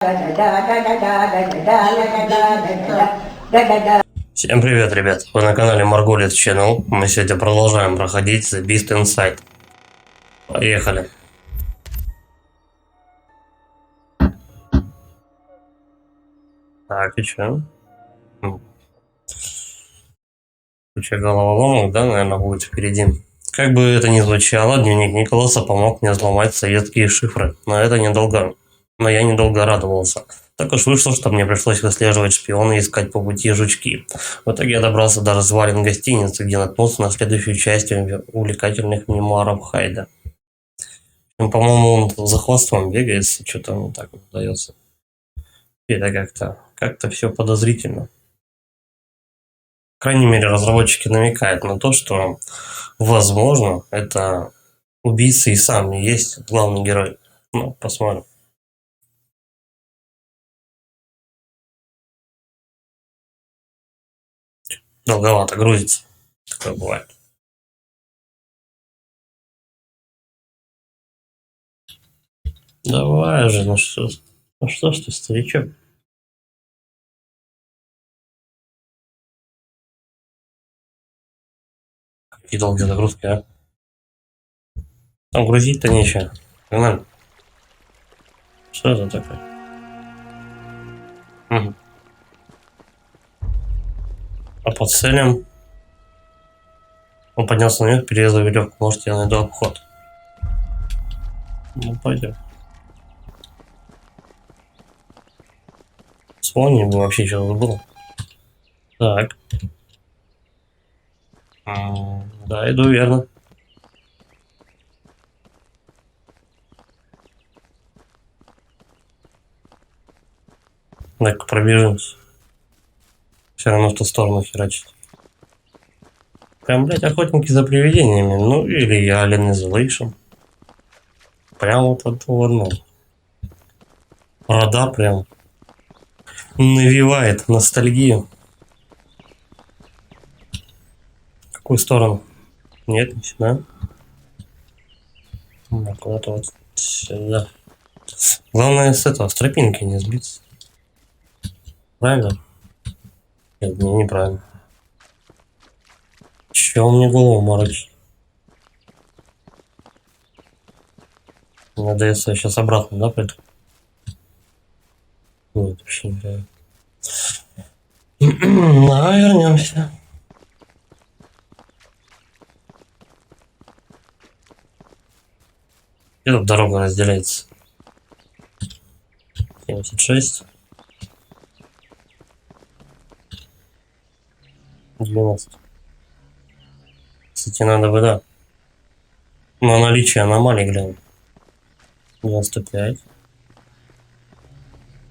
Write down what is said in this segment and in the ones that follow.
Всем привет, ребят! Вы на канале Margolith Channel. Мы сегодня продолжаем проходить The Beast Inside. Поехали. Так, и чё? Куча головоломок, да, наверное, будет впереди. Как бы это ни звучало, дневник Николаса помог мне взломать советские шифры, но я недолго радовался. Так уж вышло, что мне пришлось выслеживать шпиона и искать по пути жучки. В итоге я добрался до развалин гостиницы, где наткнулся на следующую часть увлекательных мемуаров Хайда. Ну, по-моему, он за хвостом бегает, что-то ему так вот удается. И это как-то все подозрительно. По крайней мере, разработчики намекают на то, что, возможно, это убийца и сам и есть главный герой. Ну, посмотрим. Долговато грузится. Такое бывает. Давай же, ну что ж ты, старичок? Какие долгие загрузки, а? Там грузить-то нечего. Нормально. Что это такое? Угу. А по целям? Он поднялся наверх, перерезал веревку. Может, я найду обход. Ну, пойдем. Вспомни бы вообще, что тут было. Так. Да, иду верно. Так, пробежимся. Все равно в ту сторону херачит. Прям, блядь, охотники за привидениями. Ну, или Alien Isolation. Прям вот одно. Рода прям навевает ностальгию. В какую сторону? Нет, не сюда. Куда-то вот сюда. Главное с этого, с тропинки не сбиться. Правильно? Нет, неправильно. Че он мне голову морочит? Надо, если я сейчас обратно, да, пойду? Нет, вообще неправильно. Давай вернемся. Где тут дорога разделяется? 76. 90. Кстати, надо бы, да. На наличие аномалий глянь. 95.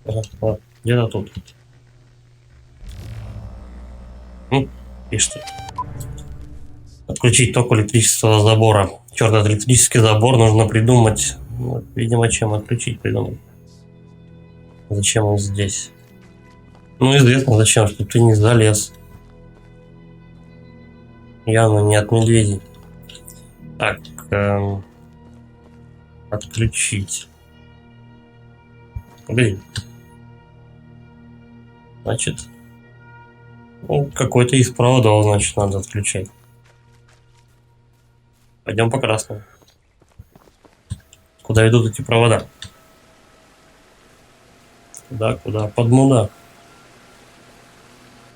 Вот, где-то тут. Ну, пишет. Отключить ток электрического забора. Черт, этот электрический забор нужно придумать. Ну, видимо, чем отключить придумать. Зачем он здесь? Ну, известно зачем, чтобы ты не залез. Явно не от медведей. Так, отключить. Погоди. Значит, ну, какой-то из проводов, значит, надо отключать. Пойдем по красному. Куда идут эти провода? Куда? Под муда.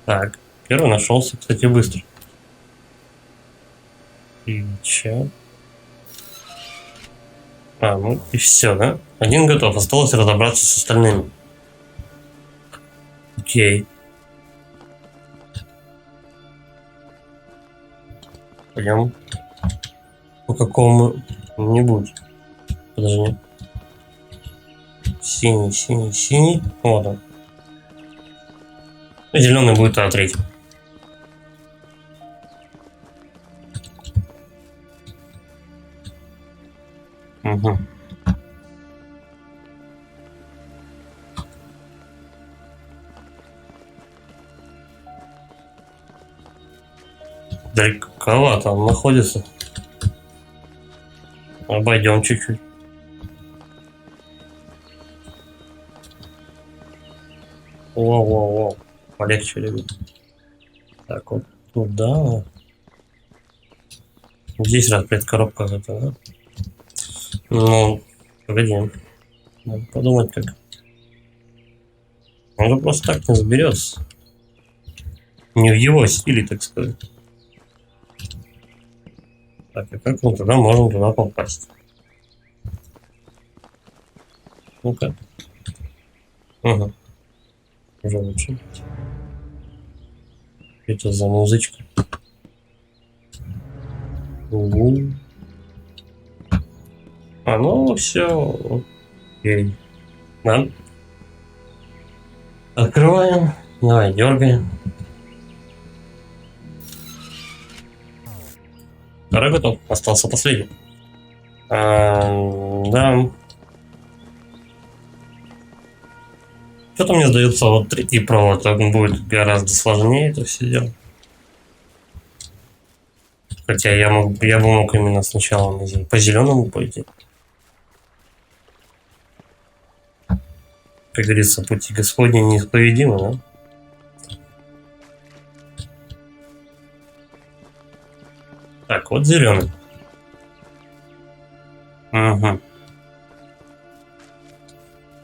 Так, первый нашелся, кстати, быстро. И че? Ну и все, да? Один готов, осталось разобраться с остальными. Окей. Пойдем по какому-нибудь. Подожди. Синий. Вот он. Зеленый будет А3. Угу. Далековато он находится. Обойдем чуть-чуть. Воу-воу-воу. Полегче, ребят. Так, вот туда. Здесь распред коробка это, да? Ну, погоди. Надо подумать как. Он же просто так не заберется. Не в его стиле, так сказать. Так, и как мы туда можем туда попасть? Ну-ка. Ага. Уже лучше. Это за музычка. Угу. А ну все. Окей. Да. Открываем. Давай, дергаем. Второй готов. Остался последний. Да. Что-то мне сдается, вот третий провод, он будет гораздо сложнее это все дело. Хотя я бы мог именно сначала по зеленому пойти. Как говорится, пути Господни неисповедимы, да? Так, вот зеленый. Угу.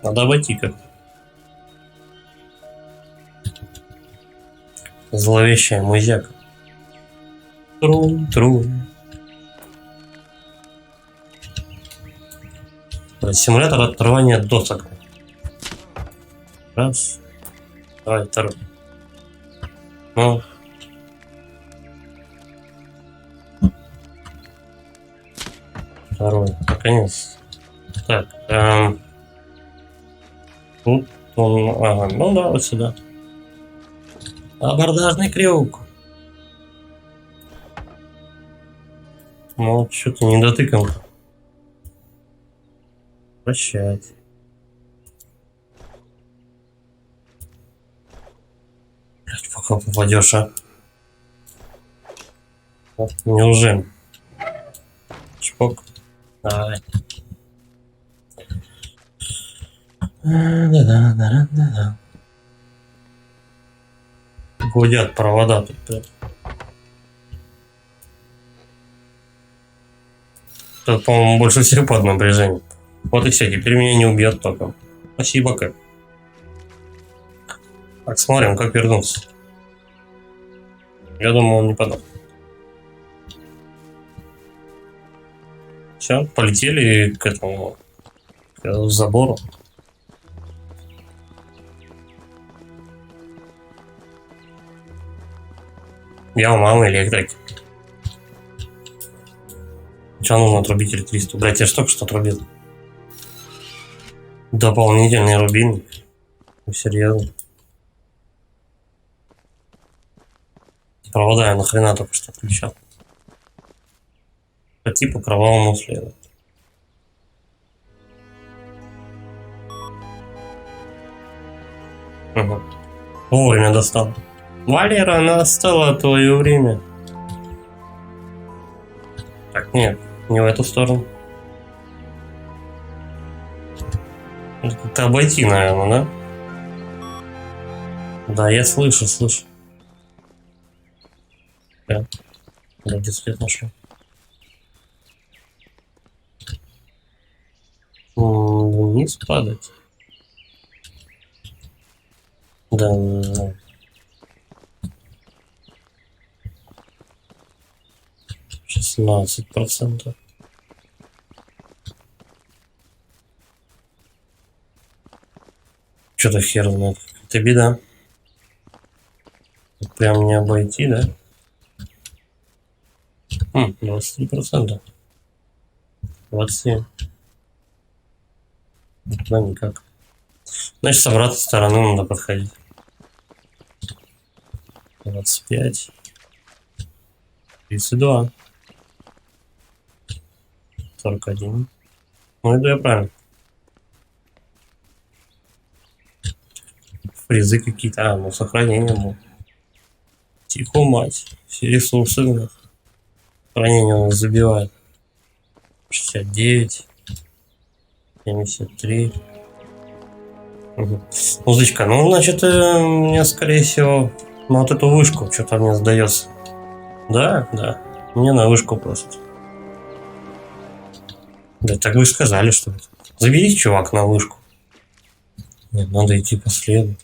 Надо обойти как. Зловещая музяка. Трум-трум. Симулятор отрывания досок. Раз. Давай, второй. Ну. Второй. Наконец. Так. Тут он. Ага. Ну да, вот сюда. Абордажный крюк. Ну, что-то не дотыкал. Прощать. Блять, пока попадешь, а? Вот, неужели? Чпок. Давай. Да-да-да-да-да. Гудят провода тут прям. Тут, по-моему, больше всех под напряжением. Вот и все, теперь меня не убьет током. Спасибо, как. Так, смотрим, как вернуться. Я думаю, он не подал. Все, полетели к этому к забору. Я у мамы электрик. Что нужно отрубить электричество? Блять, я ж только что отрубил. Дополнительный рубильник. Серьезно. Провода я нахрена только что отключал. По типу кровавому следу. Угу. Вовремя достал. Валера, настало твое время. Так, нет, не в эту сторону. Это обойти, наверное, да? Да, я слышу. Да, вроде свет нашел. Вниз падать. Да. 16%. Что-то хер знает. Это беда. Прям не обойти, да? 23%. 27%. Да никак. Значит, с обратной стороны надо подходить. 25. 32. 41. Ну, иду я правильно. Фрезы какие-то. Ну, сохранение было. Тихо, мать. Все ресурсы у нас. Хранение у нас забивает. 69. 73. Угу. Музычка, ну, значит, мне, скорее всего, на вот эту вышку что-то мне сдается. Да, да. Мне на вышку просто. Да, так вы и сказали, что это. Заберись, чувак, на вышку. Нет, надо идти по следу.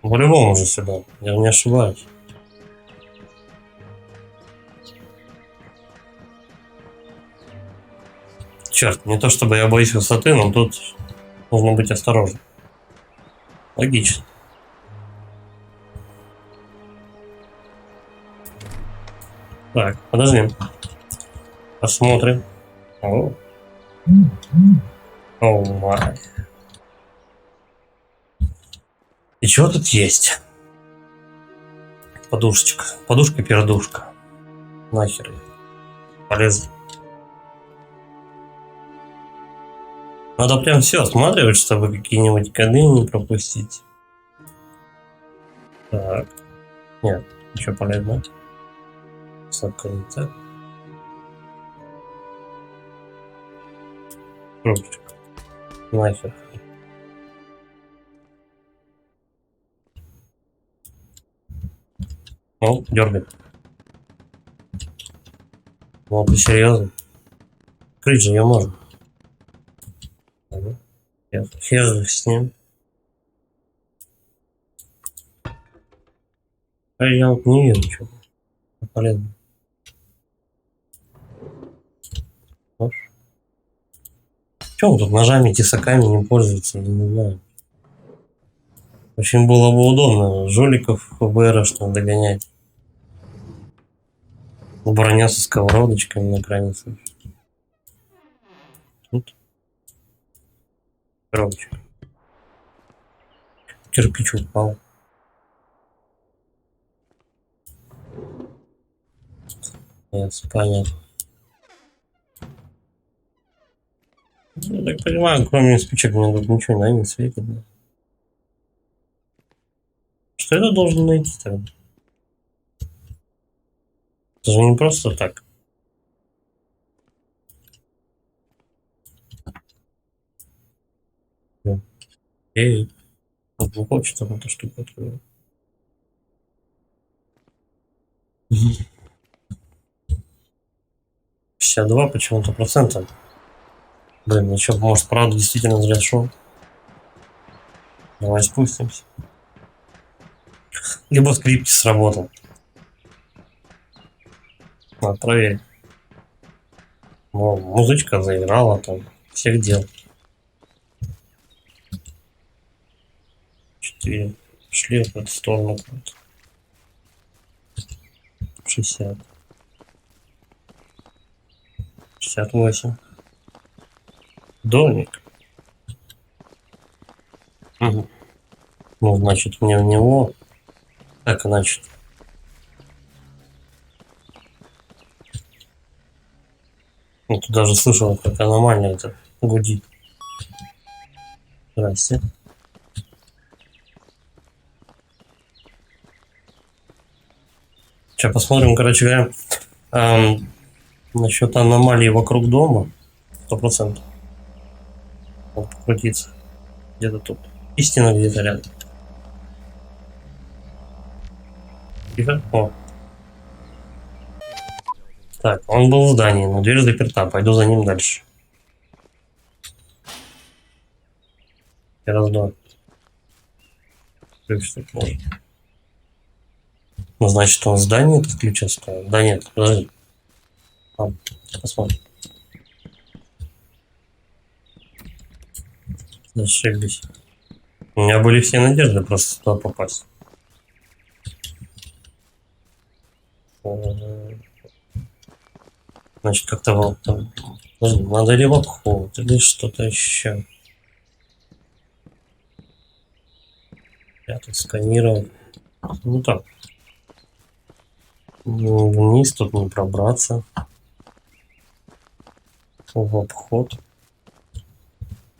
По-любому же сюда. Я не ошибаюсь. Черт, не то чтобы я боюсь высоты, но тут нужно быть осторожным. Логично. Так, подожди. Посмотрим. О, о май. И что тут есть? Подушечка. Подушка-пердушка. Нахер. Полезно. Надо прям все осматривать, чтобы какие-нибудь коды не пропустить. Так. Нет, ничего полезного. Закрыто. Ручка. Нахер. О, дергает. Вот ты серьезно? Крыть же ее можно. Ага. Хер с ним. А я вот не вижу ничего. Полезно. Чем он тут ножами, тесаками не пользуется, я не знаю. Очень было бы удобно жуликов ФБРшных догонять. Броня со сковородочками на границе. Тут коробочка. Кирпич упал. Нет, понятно. Я так понимаю, кроме спичек мне тут ничего, да, не светит. Да? Что это должен найти тогда? Это же не просто так. Эй, вот не хочет он эту штуку открывать. 52 почему-то процента. Блин, ну что, может, правда действительно зря шел? Давай спустимся. Либо скрипки сработал. Надо проверить. Ну, музычка заиграла там. Всех дел. 4. Шли в эту сторону. 60. 68. Домик. Угу. Ну, значит, мне в него. Так, значит. Ну, ты даже слышал, как аномально это гудит. Здрасте. Сейчас посмотрим, короче говоря, насчет аномалии вокруг дома. 100%. Вот покрутиться. Где-то тут. Истина где-то рядом. Тихо. О. Так, он был в здании, но дверь заперта. Пойду за ним дальше. Я раз-два. Ключ так можно. Ну, значит, он в здании этот ключ оставил. Да нет, подожди. Посмотрим. Зашибись. У меня были все надежды просто туда попасть. Значит, как-то вот там. Надо ли в обход, или что-то еще. Я тут сканировал. Ну так. Вниз тут не пробраться. В обход.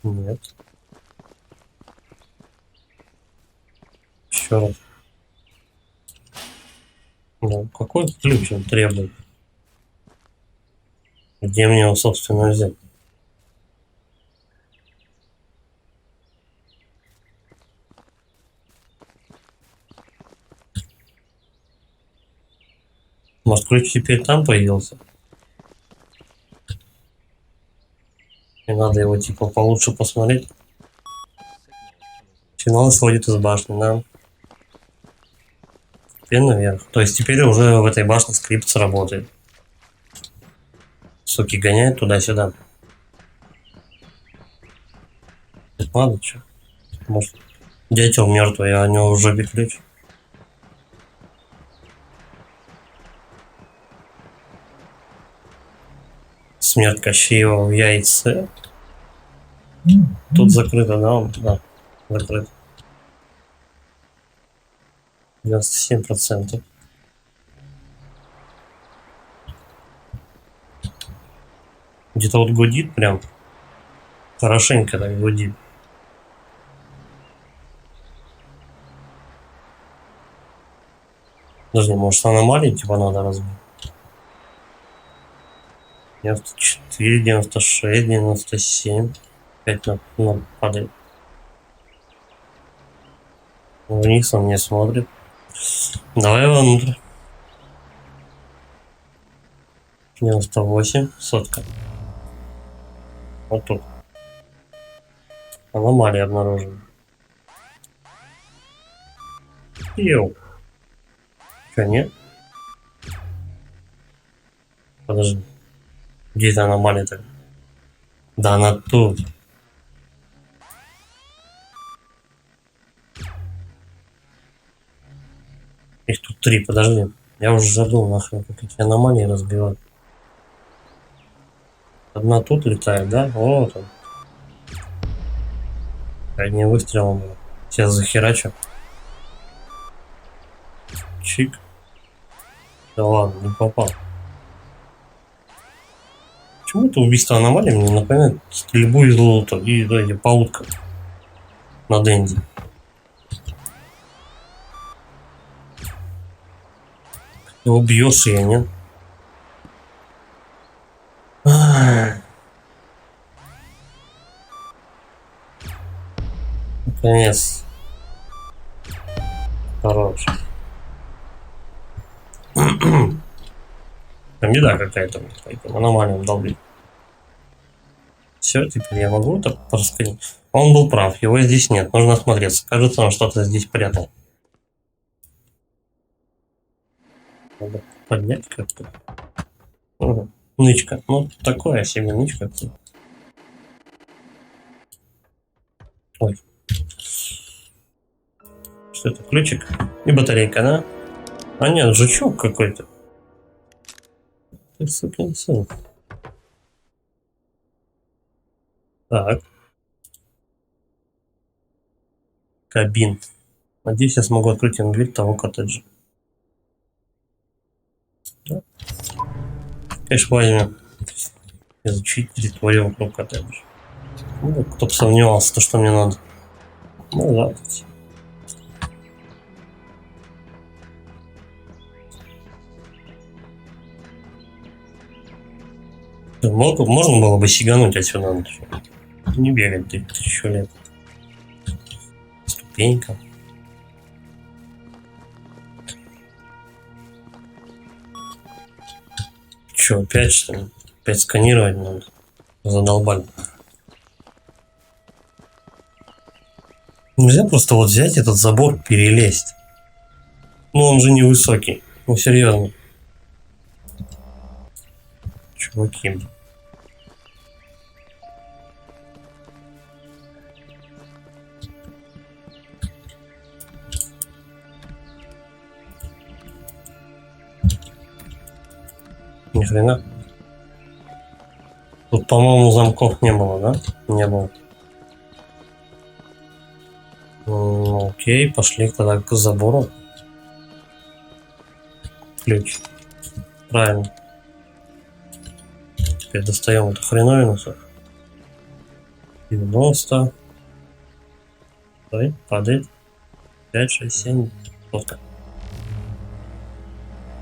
Нет. Еще раз. Ну, какой ключ он требует? Где мне его, собственно, взять? Может, ключ теперь там появился? И надо его типа получше посмотреть. Сигнал исходит из башни, да. Теперь наверх. То есть теперь уже в этой башне скрипт сработает. Суки гоняют туда-сюда. Ладно, что? Может, дятел мертвый, а у него уже ключ. Смерть Кощеева в яйце. Тут закрыто, да? Да, закрыто. 97%. Где-то вот гудит прям. Хорошенько так гудит. Даже не, может, аномалии типа надо разбить. 94, 96, 97. Опять на падает. Вниз он не смотрит. Давай внутрь. 98, сотка. Вот тут. Аномалия обнаружена. Йоу. Что, нет? Подожди. Где эта аномалия-то? Да она тут. Их тут 3, подожди. Я уже забыл нахрен, как эти аномалии разбивать. Одна тут летает, да? Вот он. Одним выстрелом. Сейчас захерачу. Чик. Да ладно, не попал. Почему это убийство аномалии мне напоминает стрельбу из лута и эти по уткам на Дэнди? Его бьешь я, нет? Наконец. Хорош. Там беда какая-то. Аномалиям долбить. Все, теперь я могу это просканить. Он был прав, его здесь нет. Нужно осмотреться. Кажется, он что-то здесь прятал. Надо поднять как-то. Угу. Нычка. Ну, такое себе нычка. Ой. Что это? Ключик и батарейка, да? А нет, жучок какой-то. Ты, сукин сын. Так. Кабин. Надеюсь, я смогу открыть им дверь того коттеджа. Да? Конечно, возьмем. Изучить территорию вокруг коттеджа. Ну, кто бы сомневался, то что мне надо. Ну да. Можно было бы сигануть отсюда. Не бегать ты 1000 лет. Ступенька. Че, опять что ли? Опять сканировать надо. Задолбали. Нельзя просто вот взять этот забор, перелезть. Ну он же невысокий. Ну серьезно. Чуваки. Ни хрена. Тут, по-моему, замков не было, да? Не было. Окей, пошли тогда к забору. Ключ. Правильно. Теперь достаем эту хреновину. 90. Ой, падает. 5, 6, 7. Фотка.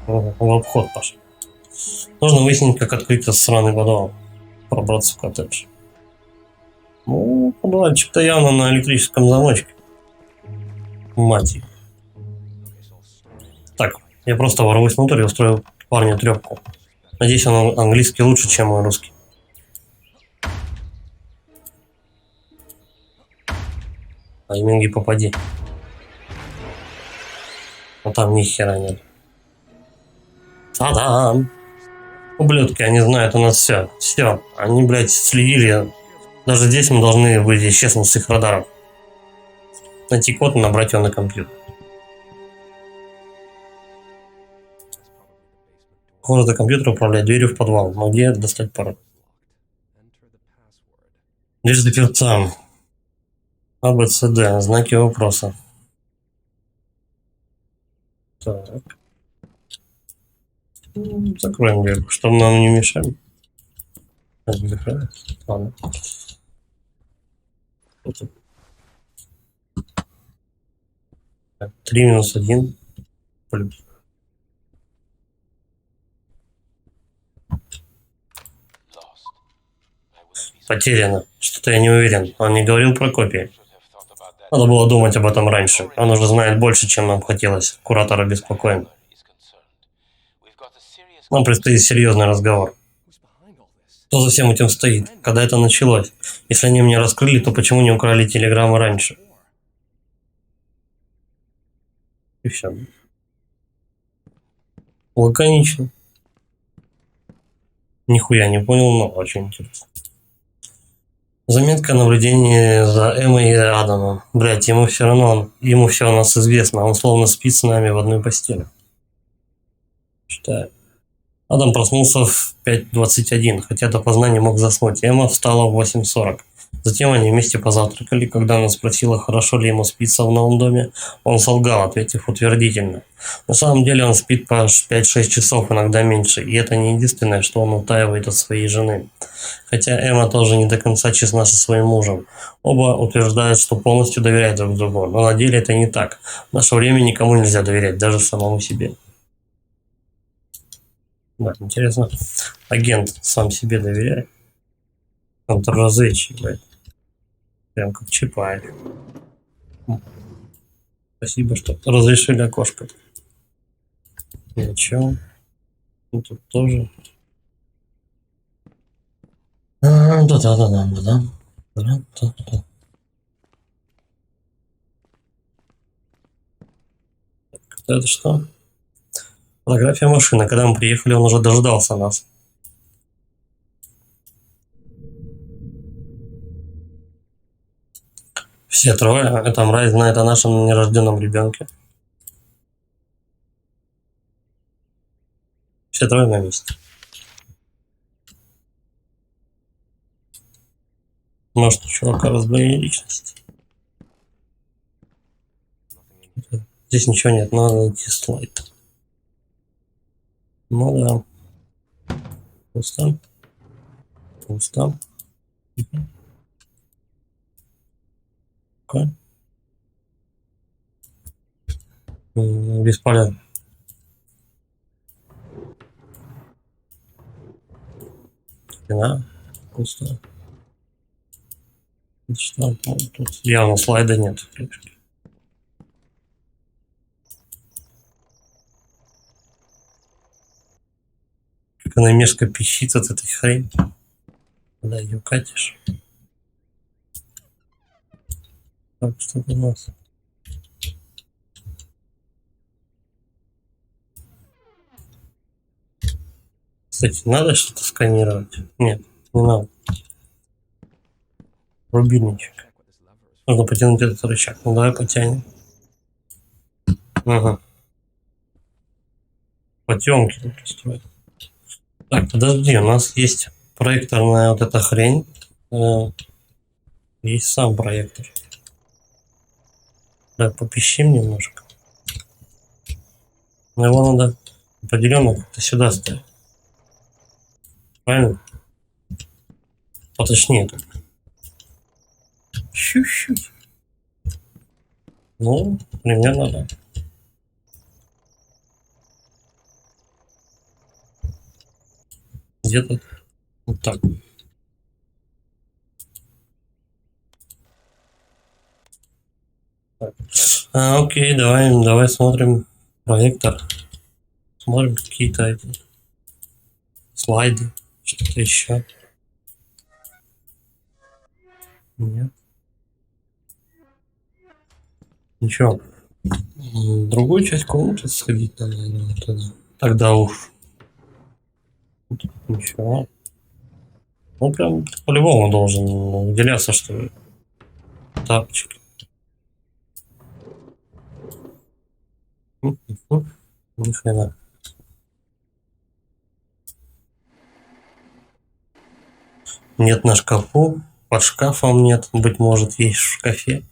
В обход пошел. Нужно выяснить, как открыть этот сраный подвал. Пробраться в коттедж. Ну, подвальчик-то явно на электрическом замочке. Мать их. Так, я просто ворвусь внутрь и устрою парню трёпку. Надеюсь, он английский лучше, чем мой русский. А Еминги, попади. Ну там ни хера нет. Та-дам! Ублюдки, они знают у нас все. Все. Они, блядь, следили. Даже здесь мы должны быть исчезнуть с их радаров. Найти код и набрать его на компьютер. Похоже, до компьютера управлять дверью в подвал. Но где достать пароль? Дверь заперта. АБЦД. Знаки вопроса. Так. Закроем дверь, чтобы нам не мешали. Закрывается. Ладно. 3 минус 1 плюс. Потеряно. Что-то я не уверен. Он не говорил про копии. Надо было думать об этом раньше. Он уже знает больше, чем нам хотелось. Куратор обеспокоен. Нам предстоит серьезный разговор. Кто за всем этим стоит? Когда это началось? Если они меня раскрыли, то почему не украли телеграммы раньше? И все. Лаконично. Нихуя не понял, но очень интересно. Заметка наблюдения за Эммой и Адамом. Блять, ему все равно, ему все о нас известно. Он словно спит с нами в одной постели. Читаю. Адам проснулся в 5:21, хотя допоздна не мог заснуть. Эмма встала в 8:40. Затем они вместе позавтракали. Когда она спросила, хорошо ли ему спится в новом доме, он солгал, ответив утвердительно. На самом деле он спит по 5-6 часов, иногда меньше, и это не единственное, что он утаивает от своей жены. Хотя Эмма тоже не до конца честна со своим мужем. Оба утверждают, что полностью доверяют друг другу, но на деле это не так. В наше время никому нельзя доверять, даже самому себе. Да, интересно. Агент сам себе доверяет. Контрразведчик, блядь. Прям как Чапаев. Спасибо, что разрешили окошко. Ничего. Ну, тут тоже. Да-да-да-да-да. Да-да-да. Это что? Фотография машины. Когда мы приехали, он уже дождался нас. Все трое. Это мразь знает о нашем нерожденном ребенке. Все трое на месте. Может, у чувака раздвоение личности. Здесь ничего нет, надо найти слайд. Ну да. Пусто. Пусто. Okay. Бесполезно. Да, пусто. Что? Тут явно слайда нет. Как она мерзко пищит от этой хрени. Да, ее катишь. Так, что у нас? Кстати, надо что-то сканировать? Нет, не надо. Рубильничек. Нужно потянуть этот рычаг. Ну давай потянем. Ага. Потемки тут устроить. Так, подожди, у нас есть проекторная вот эта хрень. Есть сам проектор. Да, попищим немножко. Но его надо определенно как-то сюда ставить. Правильно? Поточнее тут. Чуть-чуть. Ну, примерно да. Где-то вот так. Окей, давай смотрим проектор. Смотрим какие-то эти Слайды. Что-то еще. Нет. Ничего. Другую часть комнаты сходить надо, наверное, туда. Тогда уж. Тут ничего. Он прям по-любому должен выделяться, что ли. Тапочки. Ни хрена. Нет на шкафу. Под шкафом нет. Быть может, есть в шкафе.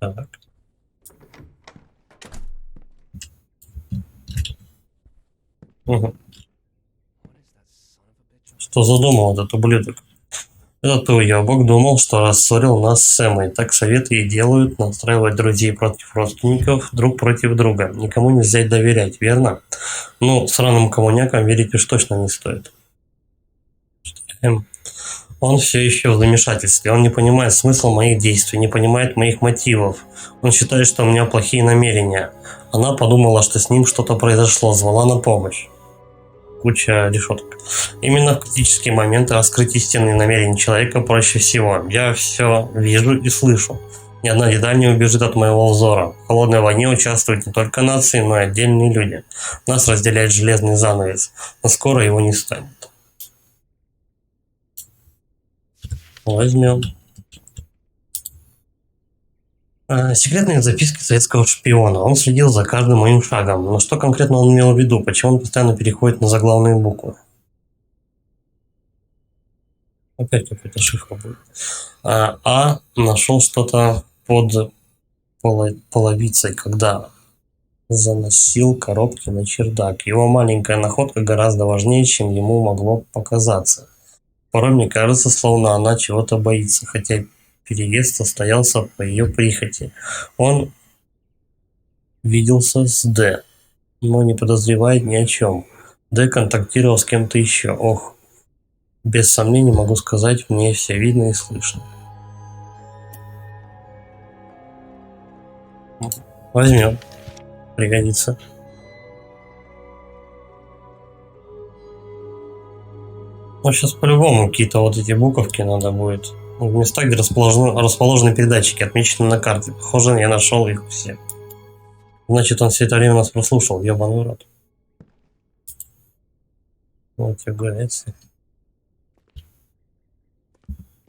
Так. Угу. Что задумал этот ублюдок? Этот уебок думал, что рассорил нас с Эммой. Так советы и делают: настраивать друзей против родственников, друг против друга. Никому нельзя доверять, верно? Ну, сраным коммунякам верить уж точно не стоит. Он все еще в замешательстве. Он не понимает смысла моих действий, не понимает моих мотивов. Он считает, что у меня плохие намерения. Она подумала, что с ним что-то произошло, звала на помощь. Куча решеток. Именно в критические моменты раскрыть истинные намерения человека проще всего. Я все вижу и слышу. Ни одна деталь не убежит от моего взора. В холодной войне участвуют не только нации, но и отдельные люди. Нас разделяет железный занавес, но скоро его не станет. Возьмем. Секретные записки советского шпиона. Он следил за каждым моим шагом. Но что конкретно он имел в виду? Почему он постоянно переходит на заглавные буквы? Опять какой-то шифр будет. Нашел что-то под половицей, когда заносил коробки на чердак. Его маленькая находка гораздо важнее, чем ему могло показаться. Порой мне кажется, словно она чего-то боится, хотя переезд состоялся по ее прихоти. Он виделся с Д, но не подозревает ни о чем. Д контактировал с кем-то еще. Ох, без сомнений могу сказать, мне все видно и слышно. Возьмем. Пригодится. Ну, сейчас по-любому какие-то вот эти буковки надо будет. В местах, где расположены передатчики, отмечены на карте. Похоже, я нашел их все. Значит, он все это время нас прослушал, ебаный рот. Вот тебе говорится.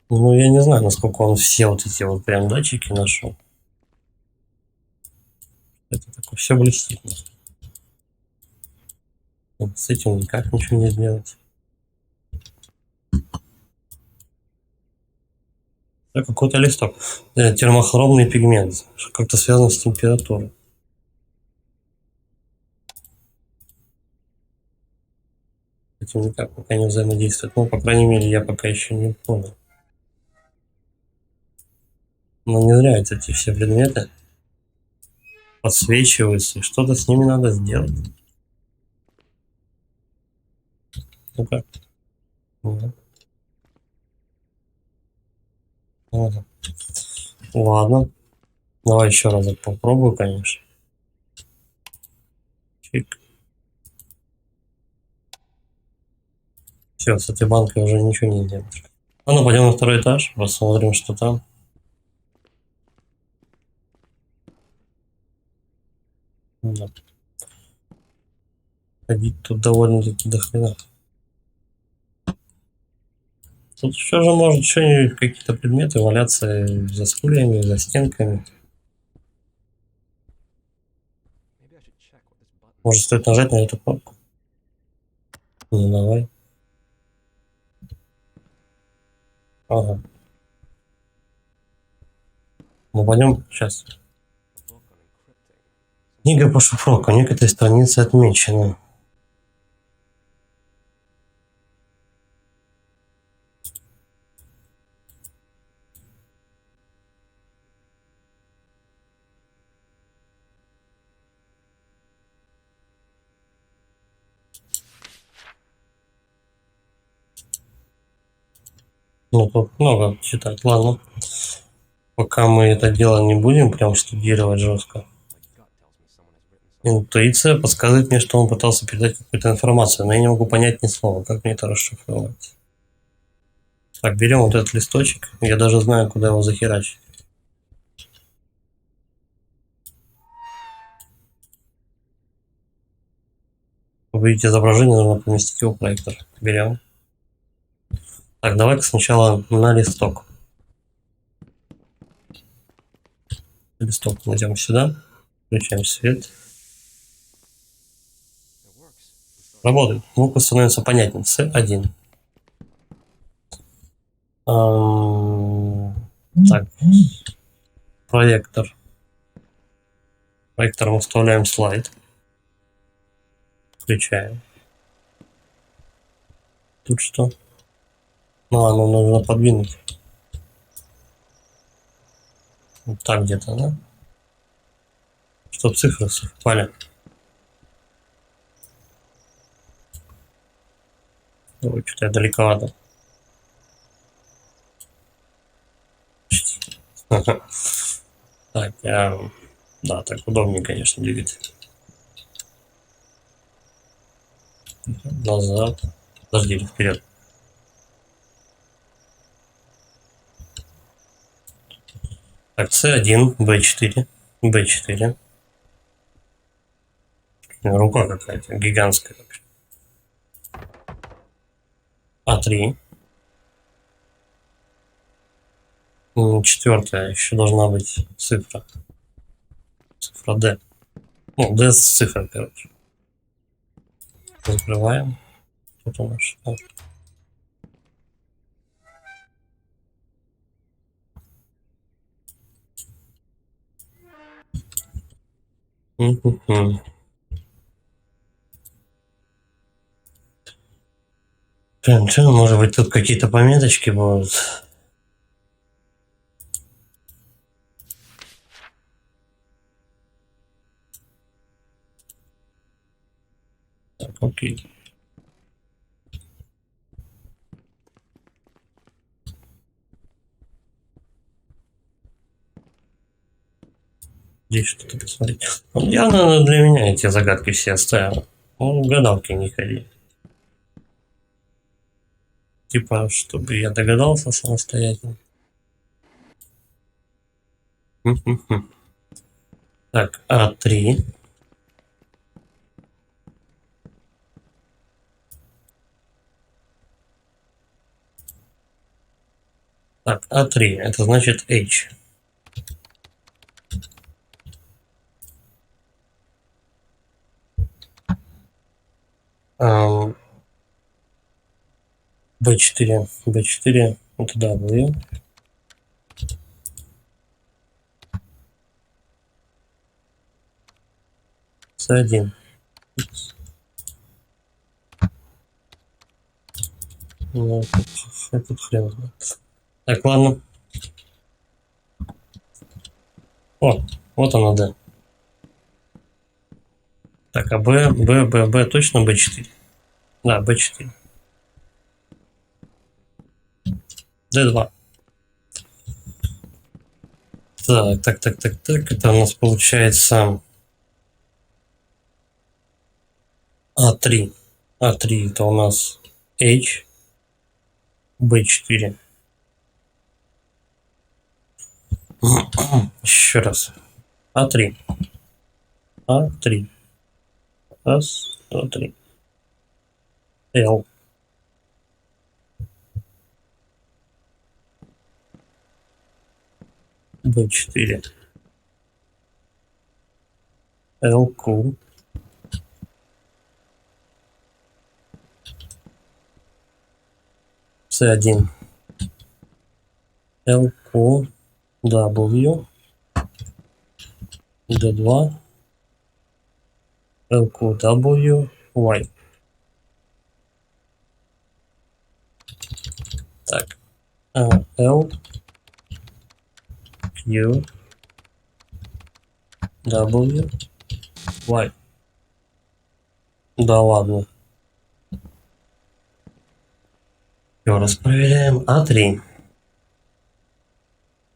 Ну, я не знаю, насколько он все вот эти вот прям датчики нашел. Это такое все блестит. Вот с этим никак ничего не сделать. Да, какой-то листок. Термохромный пигмент. Как-то связано с температурой. Этим никак пока не взаимодействует. Ну, по крайней мере, я пока еще не понял. Но не зря эти все предметы подсвечиваются, и что-то с ними надо сделать. Ну-ка. Ладно. Давай еще разок попробую, конечно. Чик. Все, с этой банкой уже ничего не сделаешь. Ну, пойдем на второй этаж, посмотрим, что там. Да. Ходить тут довольно-таки до хрена. Тут еще же может еще какие-то предметы валяться за стульями, за стенками. Может, стоит нажать на эту кнопку? Ну, давай. Ага. Ну, пойдем сейчас. Книга по шифровке. Некоторые страницы отмечены. Ну, тут много читать. Ладно. Пока мы это дело не будем прям штудировать жестко. Интуиция подсказывает мне, что он пытался передать какую-то информацию, но я не могу понять ни слова. Как мне это расшифровать? Так, берем вот этот листочек. Я даже знаю, куда его захерачить. Увидеть изображение, нужно поместить его в проектор. Берем. Так, давай-ка сначала на листок. Листок найдем сюда. Включаем свет. Работает. Звук становится понятнее. С1. Так. Проектор. Проектором вставляем слайд. Включаем. Тут что? Ну, нужно подвинуть. Вот так где-то, да? Чтоб цифры совпали. Ой, что-то я далековато. Так, да, так удобнее, конечно, двигать. Назад. Подожди, вперед. Так, С1, Б4, Б4. Рука какая-то гигантская. А3. Четвертая еще должна быть цифра. Цифра D. Ну, D с цифрой, короче. Закрываем. Тут у нас что? Блин, что, может быть, тут какие-то пометочки будут? Так, окей. Здесь что-то посмотреть. Он явно для меня эти загадки все оставил. Он в гадалки не ходи. Типа, чтобы я догадался самостоятельно. Так, А3. Так, А3. Это значит H. B4. B4. Это W. С1. Ну, этот хрен знает. Так, ладно. О, вот она, да. Так, а Б точно Б4? Да, Б4. Д2. Так. Это у нас получается А3. А3 это у нас H. Б4. Еще раз. А3. А3. Раз, два, три. Л. Б4. ЛК. С1. ЛК. W. Д2. LQW, Y. Так. L, Q, W, Y. Да ладно. Еще раз проверяем. А3.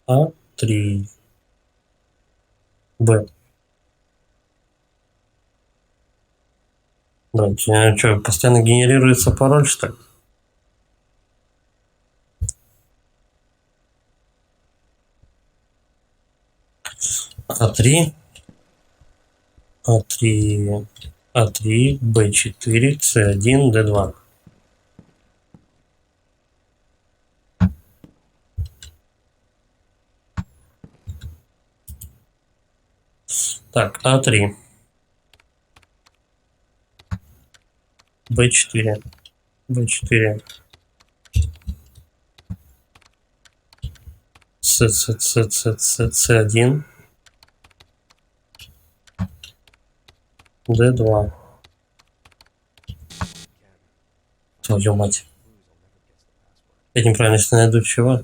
А3. Б. Да, у тебя что, постоянно генерируется пароль, что ли? А3, А3, А3, Б4, С1, Д2. Так, А3, Б4, Б4, С1, Д2. Твою мать. Я неправильно если найду чего.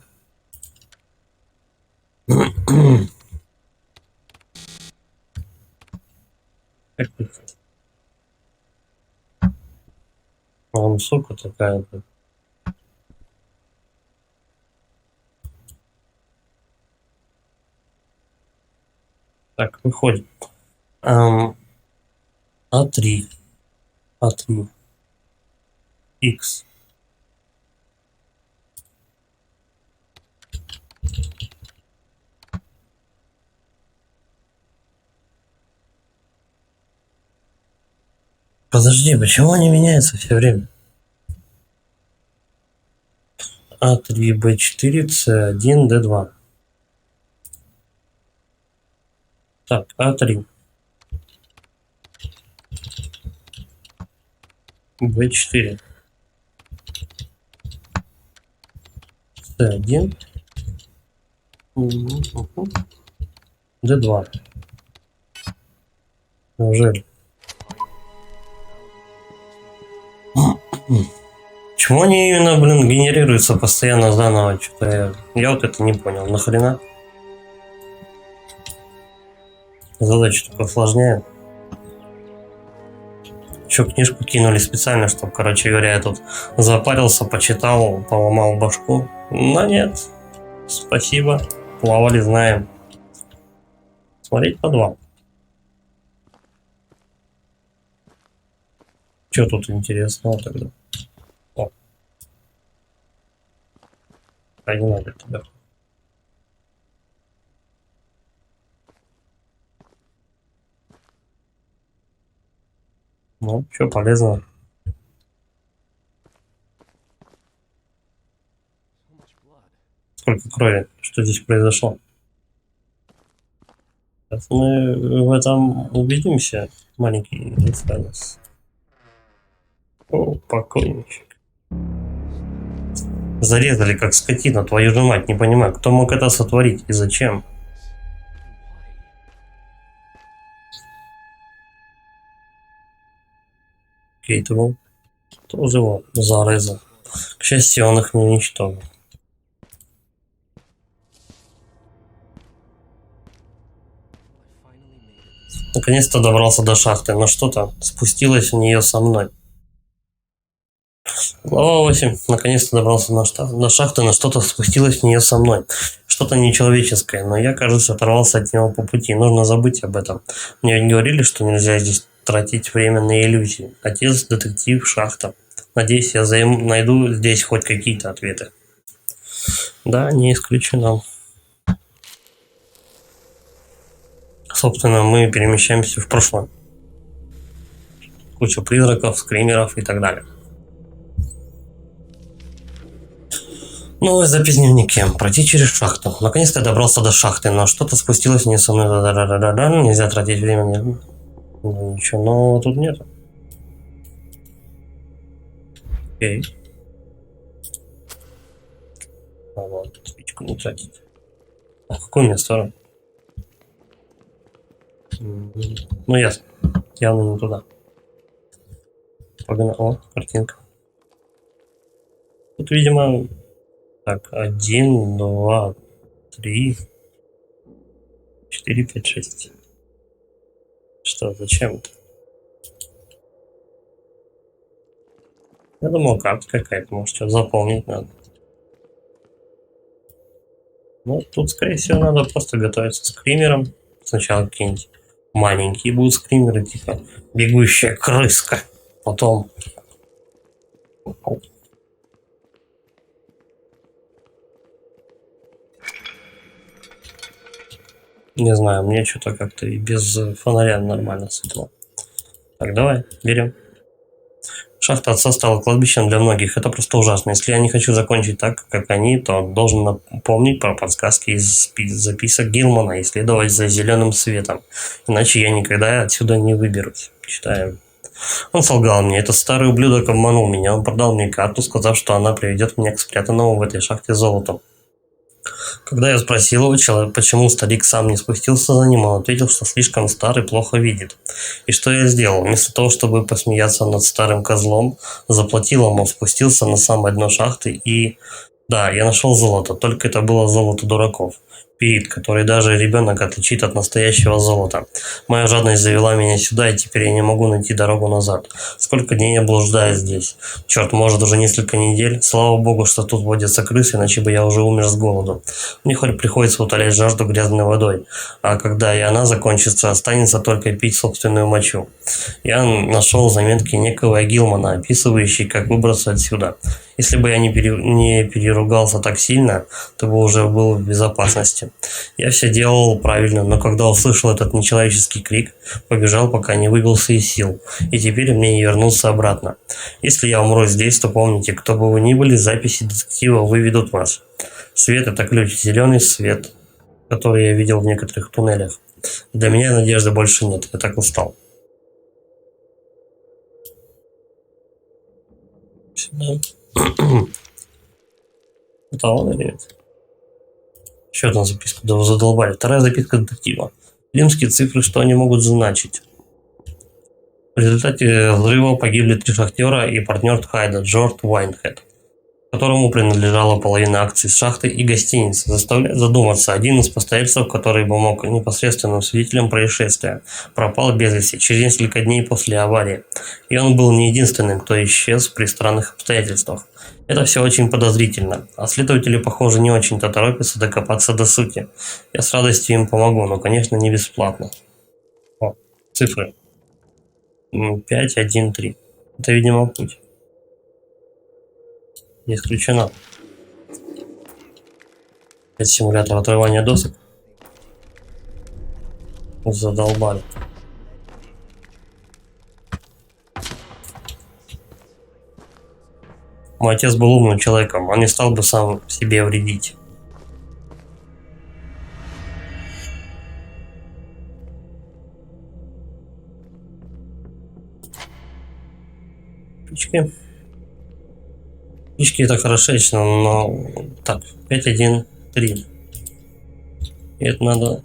Как это? Он, сука такая-то. Так, выходит. А3. А3. X. Подожди, почему они меняются все время? А3, Б4, С1, Д2. Так, А3. Б4. С1. Д2. Неужели? Почему они именно, блин, генерируются постоянно заново? Что-то я вот это не понял. Нахрена? Задача только усложняет. Еще книжку кинули специально, чтобы, короче говоря, я тут запарился, почитал, поломал башку. Но нет. Спасибо. Плавали, знаем. Смотреть подвал. Что тут интересного тогда? О. А не надо тебя. Ну, что полезного? Сколько крови? Что здесь произошло? Сейчас мы в этом убедимся, маленький Исайяс. О, покойничек. Зарезали как скотина, твою же мать, не понимаю, кто мог это сотворить и зачем? Кейтвелл тоже его зарезал. К счастью, он их не уничтожил. Наконец-то добрался до шахты, но что-то спустилось в нее со мной. Глава 8. Наконец-то добрался до шахты, но что-то спустилось в нее со мной. Что-то нечеловеческое, но я, кажется, оторвался от него по пути. Нужно забыть об этом. Мне ведь говорили, что нельзя здесь тратить время на иллюзии. Отец, детектив, шахта. Надеюсь, я найду здесь хоть какие-то ответы. Да, не исключено. Собственно, мы перемещаемся в прошлое. Куча призраков, скримеров и так далее. Новая запись в дневнике. Пройти через шахту. Наконец-то я добрался до шахты, но что-то спустилось вниз со мной. Нельзя тратить время. Ну, ничего нового тут нет. Окей. А вот, спичку не тратить. А какое место? Ну, ясно. Явно не туда. Погнали. О, картинка. Тут, видимо... Так, 1, 2, 3, 4, 5, 6. Что, зачем это? Я думал, карта какая-то, может, что заполнить надо. Ну, тут, скорее всего, надо просто готовиться с скримером. Сначала какие-нибудь маленькие будут скримеры, типа бегущая крыска. Потом... Не знаю, мне что-то как-то и без фонаря нормально светло. Так, давай, берем. Шахта отца стала кладбищем для многих. Это просто ужасно. Если я не хочу закончить так, как они, то должен напомнить про подсказки из записок Гилмана и следовать за зеленым светом. Иначе я никогда отсюда не выберусь. Читаем. Он солгал мне. Этот старый ублюдок обманул меня. Он продал мне карту, сказав, что она приведет меня к спрятанному в этой шахте золоту. Когда я спросил его, почему старик сам не спустился за ним, он ответил, что слишком стар и плохо видит. И что я сделал? Вместо того, чтобы посмеяться над старым козлом, заплатил ему, спустился на самое дно шахты и... Да, я нашел золото, только это было золото дураков. Пирит, который даже ребенок отличит от настоящего золота. Моя жадность завела меня сюда, и теперь я не могу найти дорогу назад. Сколько дней я блуждаю здесь. Черт, может уже несколько недель. Слава богу, что тут водятся крысы, иначе бы я уже умер с голоду. Мне хоть приходится утолять жажду грязной водой. А когда и она закончится, останется только пить собственную мочу. Я нашел заметки некого Гилмана, описывающие, как выбраться отсюда. Если бы я не переругался так сильно, то бы уже был в безопасности. Я все делал правильно, но когда услышал этот нечеловеческий крик, побежал, пока не выбился из сил. И теперь мне не вернуться обратно. Если я умру здесь, то помните, кто бы вы ни были, записи детектива выведут вас. Свет — это ключ, зеленый свет, который я видел в некоторых туннелях. Для меня надежды больше нет, я так устал. Сюда. Это он или нет? Еще одна записка. Да вы задолбали. Вторая записка детектива. Римские цифры, что они могут значить? В результате взрыва погибли 3 шахтера и партнер Хайда Джордж Уайнхед, которому принадлежала половина акций с шахты и гостиницы. Заставляет задуматься, один из постояльцев, который бы мог непосредственным свидетелем происшествия, пропал без вести через несколько дней после аварии. И он был не единственным, кто исчез при странных обстоятельствах. Это все очень подозрительно, а следователи, похоже, не очень-то торопятся докопаться до сути. Я с радостью им помогу, но, конечно, не бесплатно. О, цифры. 5, 1, 3. Это, видимо, путь. Не исключено. Это симулятор отрывания досок. Задолбали. Мой отец был умным человеком, он не стал бы сам себе вредить. Птички. Птички это хорошечно, но... Так, 5, 1, 3. И это надо,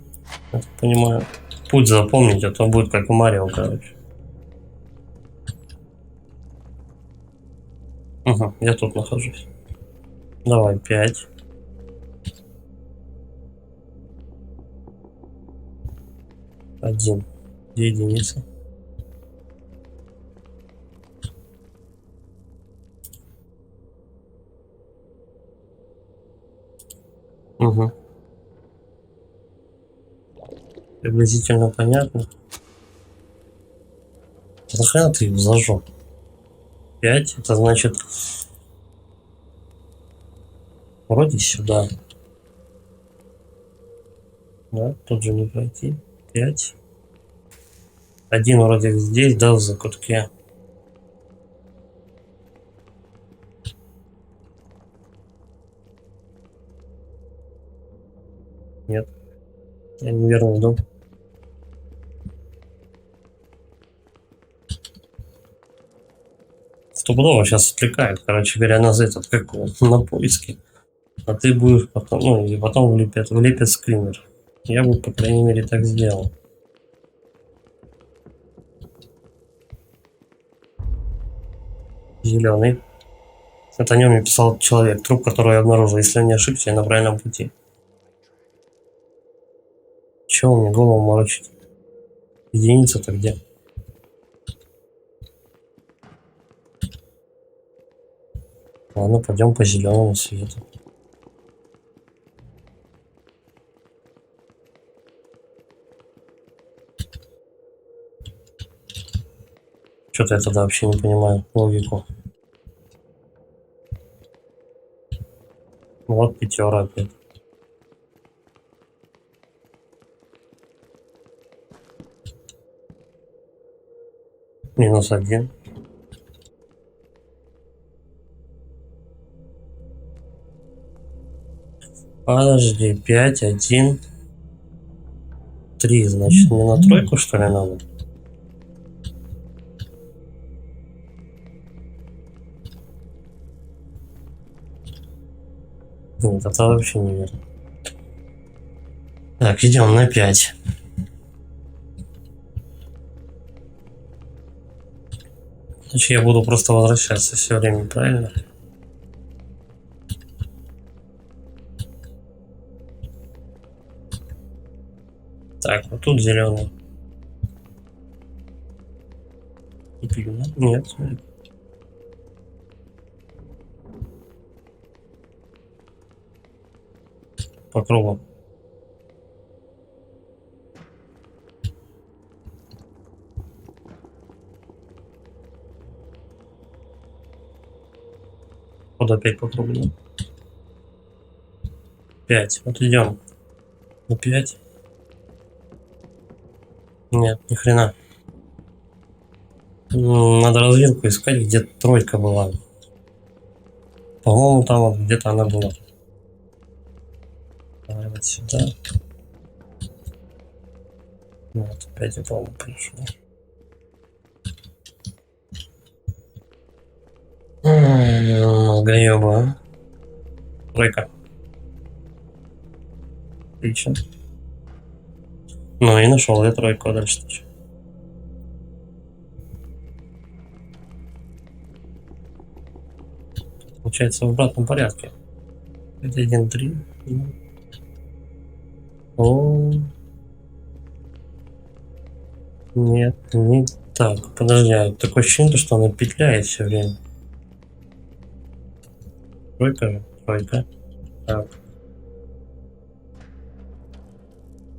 я так понимаю, путь запомнить, а то будет как в Марио, короче. Угу, я тут нахожусь. Давай, 5. 1. 2 единицы. Угу. Приблизительно понятно. Нахрена ты его зажег? 5, это значит вроде сюда. Да, тут же не пройти. 5. 1 вроде здесь, да, в закутке. Нет, я неверно иду. Стопудово сейчас отвлекает, короче говоря, нас этот, как на поиске. А ты будешь потом, ну, и потом влепят скример. Я бы, по крайней мере, так сделал. Зеленый. Это о нем мне писал человек, труп, который я обнаружил. Если я не ошибся, я на правильном пути. Чего мне голову морочить? Единица-то где? Ладно, пойдем по зеленому свету. Что-то я тогда вообще не понимаю логику. Вот пятера опять. -1. Подожди, 5, 1, 3, значит, мне на тройку, что ли, надо? Нет, это вообще неверно. Так, идем на 5. Значит, я буду просто возвращаться все время, правильно? Так, вот тут зеленый. Нет. По кругу. Вот опять по кругу. 5. Вот идем. На 5. Нет, ни хрена. Надо развилку искать, где тройка была. По-моему, там вот где-то она была. Давай вот сюда. Вот, опять я, по-моему, пришел. Мозгоеба. Тройка. Отлично. Ну и нашел я тройку, а дальше-то что? Получается в обратном порядке. 5, 1, 3. О, нет, не так. Подожди, а такое ощущение, что она петляет все время. Тройка же, тройка. Так.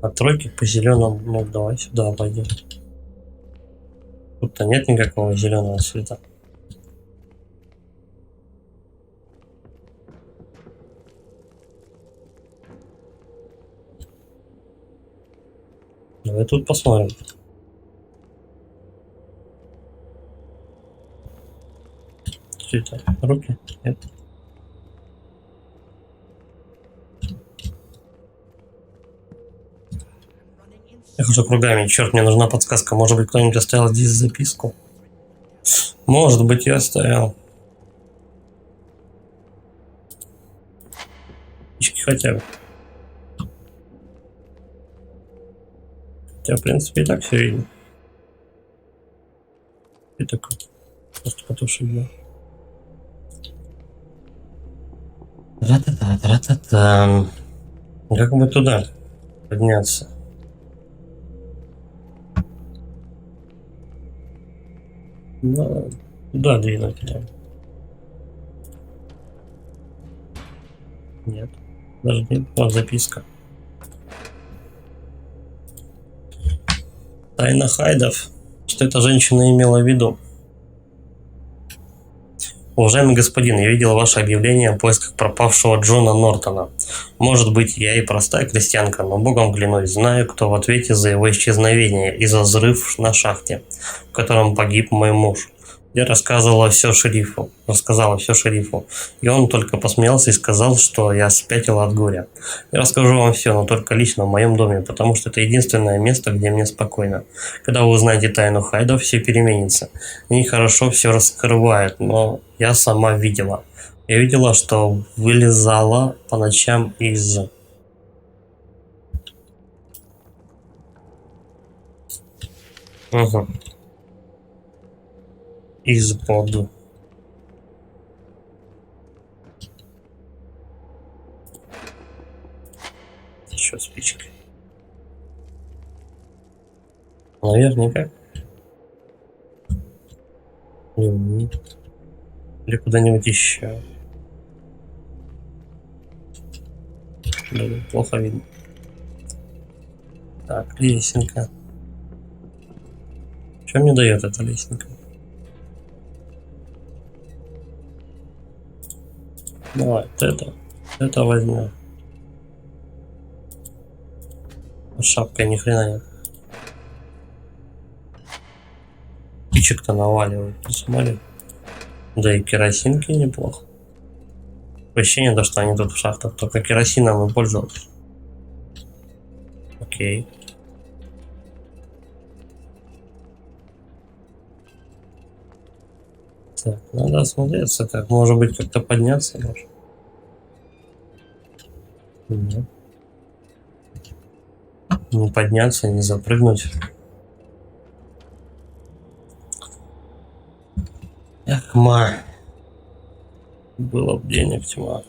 От тройки по зеленому, ну давай сюда пойдем. Тут-то нет никакого зеленого цвета. Давай тут посмотрим. Что это? Руки? Нет. Я хожу кругами. Черт, мне нужна подсказка. Может быть, кто-нибудь оставил здесь записку? Может быть, я оставил. Ички хотя бы. Хотя, в принципе, и так все видно. И такой. Просто потушить, да. Тра-та-та. Как бы туда подняться? Ну, туда двинуть, да. Нет. Даже нет. Вот записка. Тайна Хайдов. Что эта женщина имела в виду? Уважаемый господин, я видел ваше объявление о поисках пропавшего Джона Нортона. Может быть, я и простая крестьянка, но богом клянусь, знаю, кто в ответе за его исчезновение и за взрыв на шахте, в котором погиб мой муж. Я рассказала все шерифу, и он только посмеялся и сказал, что я спятила от горя. Я расскажу вам все, но только лично в моем доме, потому что это единственное место, где мне спокойно. Когда вы узнаете тайну Хайдов, все переменится. Они хорошо все раскрывают, но я сама видела. Я видела, что вылезала по ночам из... Угу. Из-под... Еще спичка. Наверняка. Или куда-нибудь еще. Да, плохо видно. Так, лесенка. Что мне дает эта лесенка? Давай, это возьмем. Шапка ни хрена нет. Птичек-то наваливают, посмотри. Да и керосинки неплохо. Ощущение, да, что они тут в шахтах только керосином и пользовались. Окей. Так, надо осмотреться, как может быть как-то подняться может. Нет. Не подняться, не запрыгнуть. Эх, было бы денег тьма.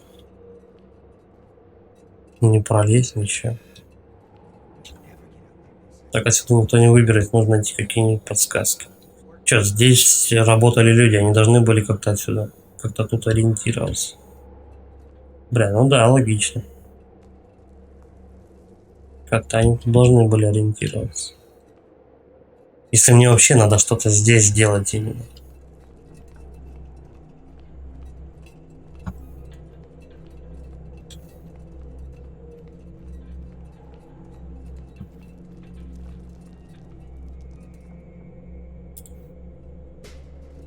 Не пролезть ничего. Так, а если никто не выберет, нужно найти какие-нибудь подсказки. Че, здесь работали люди, они должны были как-то отсюда, как-то тут ориентироваться. Бля, ну да, логично. Как-то они тут должны были ориентироваться. Если мне вообще надо что-то здесь сделать именно.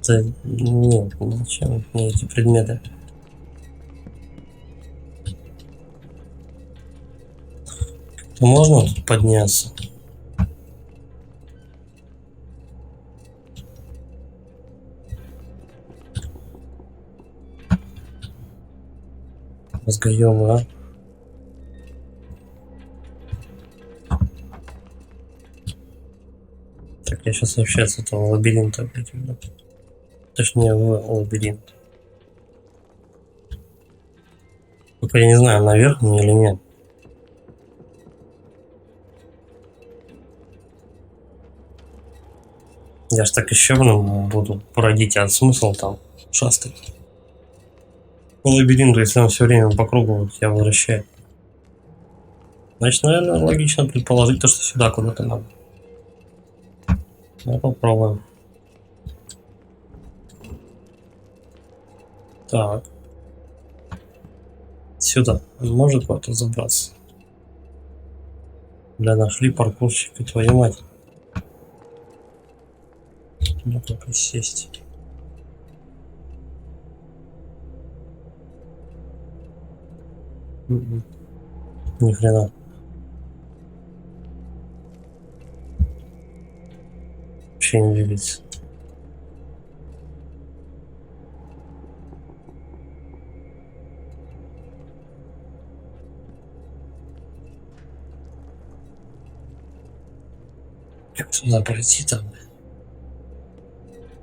Да, нет, зачем мне эти предметы? Можно тут подняться? Мозгоёмы, а? Так, я сейчас вообще с этого лабиринта выйду. Точнее, в лабиринт. Только я не знаю, наверх мне или нет. Я ж так еще, блин, буду бродить, а смысл там шастать? По лабиринту, если он все время по кругу тебя возвращает. Значит, наверное, логично предположить то, что сюда куда-то надо. Ну, попробуем. Так. Сюда. Он может куда-то забраться? Бля, нашли паркурщика, твою мать. Ну только сесть. Ни хрена. Вообще не двигается. Как туда пройти там?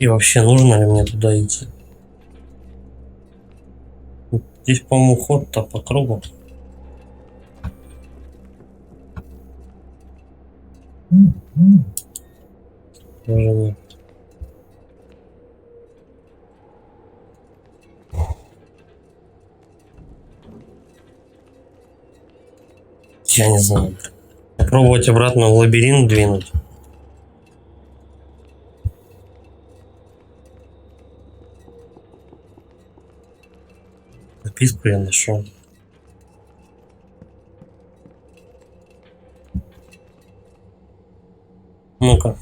И вообще нужно ли мне туда идти? Здесь, по-моему, ход-то по кругу. Даже нет. Я не знаю. Попробовать обратно в лабиринт двинуть. Записку я нашел. Ну-ка.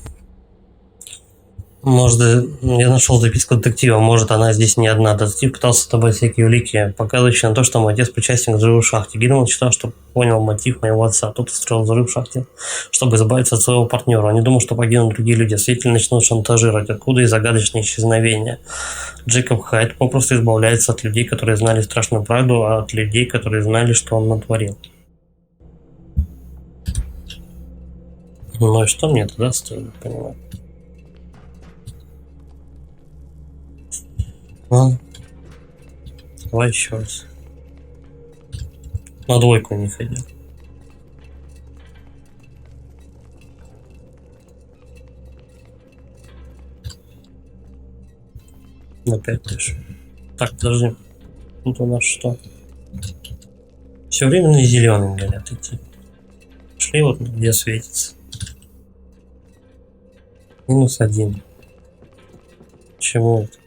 Может, я нашел записку детектива, может, она здесь не одна. Детектив пытался добавить всякие улики, показывающие на то, что мой отец причастен к взрыву в шахте. Гидман считал, что понял мотив моего отца. Тот устроил взрыв в шахте, чтобы избавиться от своего партнера. Он не думал, что погибнут другие люди. Свидетели начнут шантажировать. Откуда и загадочные исчезновения. Джейкоб Хайд попросту избавляется от людей, которые знали страшную правду, а от людей, которые знали, что он натворил. Ну и что мне тогда стоит, понимаю? Ладно. Давай еще раз. На двойку не ходил. На 5 тоже. Так, подожди. Тут у нас что? Все время на зеленый горят идти. Шли вот где светится. -1. Чему это?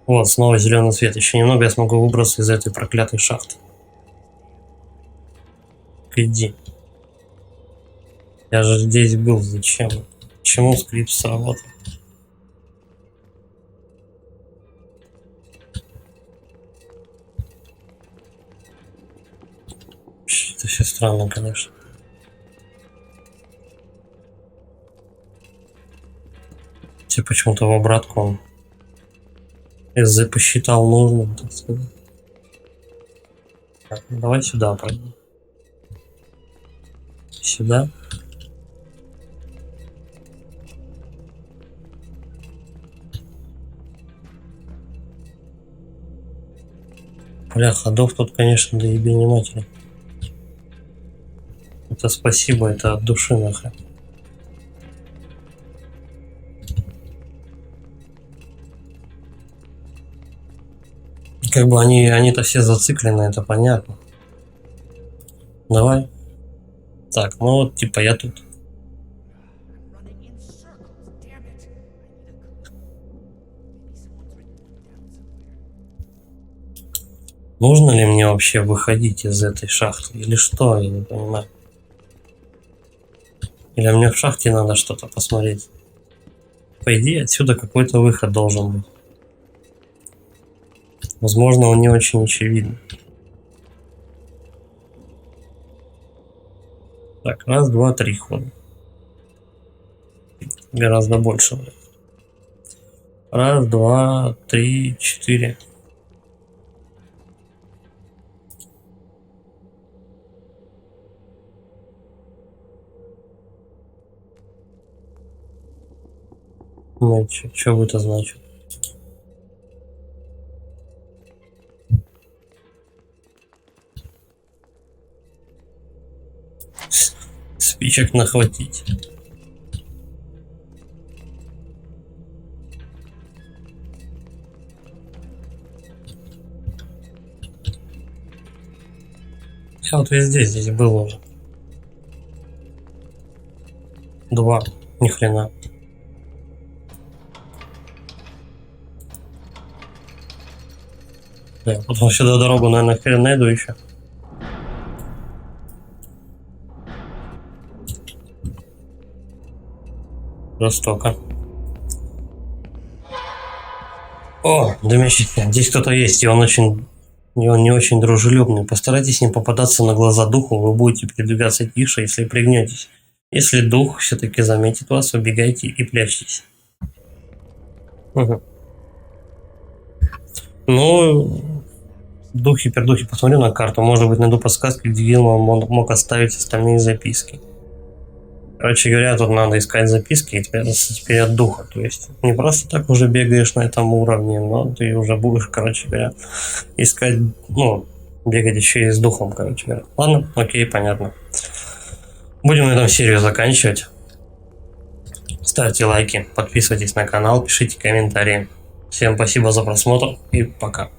Вот, снова зеленый свет. Еще немного я смогу выбраться из этой проклятой шахты. Иди. Я же здесь был. Зачем? Почему скрипт сработал? Это все странно, конечно. Тебе почему-то в обратку он СЗ посчитал нужным, так сказать. Так, ну давай сюда пройдем. Сюда. Бля, ходов тут, конечно, до ебени матери. Это спасибо, это от души нахрен. Как бы они-то все зациклены, это понятно. Давай. Так, ну вот, типа я тут. Нужно ли мне вообще выходить из этой шахты? Или что? Я не понимаю. Или мне в шахте надо что-то посмотреть? По идее, отсюда какой-то выход должен быть. Возможно, он не очень очевиден. Так, раз, два, три хода. Гораздо больше. Раз, два, три, четыре. Ну, что бы это значит? Спичек нахватить. Я вот везде здесь был уже. Два. Ни хрена. Да, потом сюда дорогу, наверное, хрен найду еще. Жестоко. О, дымящийся. Здесь кто-то есть, и он не очень дружелюбный. Постарайтесь не попадаться на глаза духу, вы будете передвигаться тише, если пригнетесь. Если дух все-таки заметит вас, убегайте и прячьтесь. Угу. Ну, духи-пердухи, посмотрю на карту. Может быть, найду подсказки, где Гилман мог оставить остальные записки. Короче говоря, тут надо искать записки, и теперь от духа. То есть не просто так уже бегаешь на этом уровне, но ты уже будешь, короче говоря, искать, ну, бегать еще и с духом, короче говоря. Ладно, окей, понятно. Будем на этом серию заканчивать. Ставьте лайки, подписывайтесь на канал, пишите комментарии. Всем спасибо за просмотр и пока.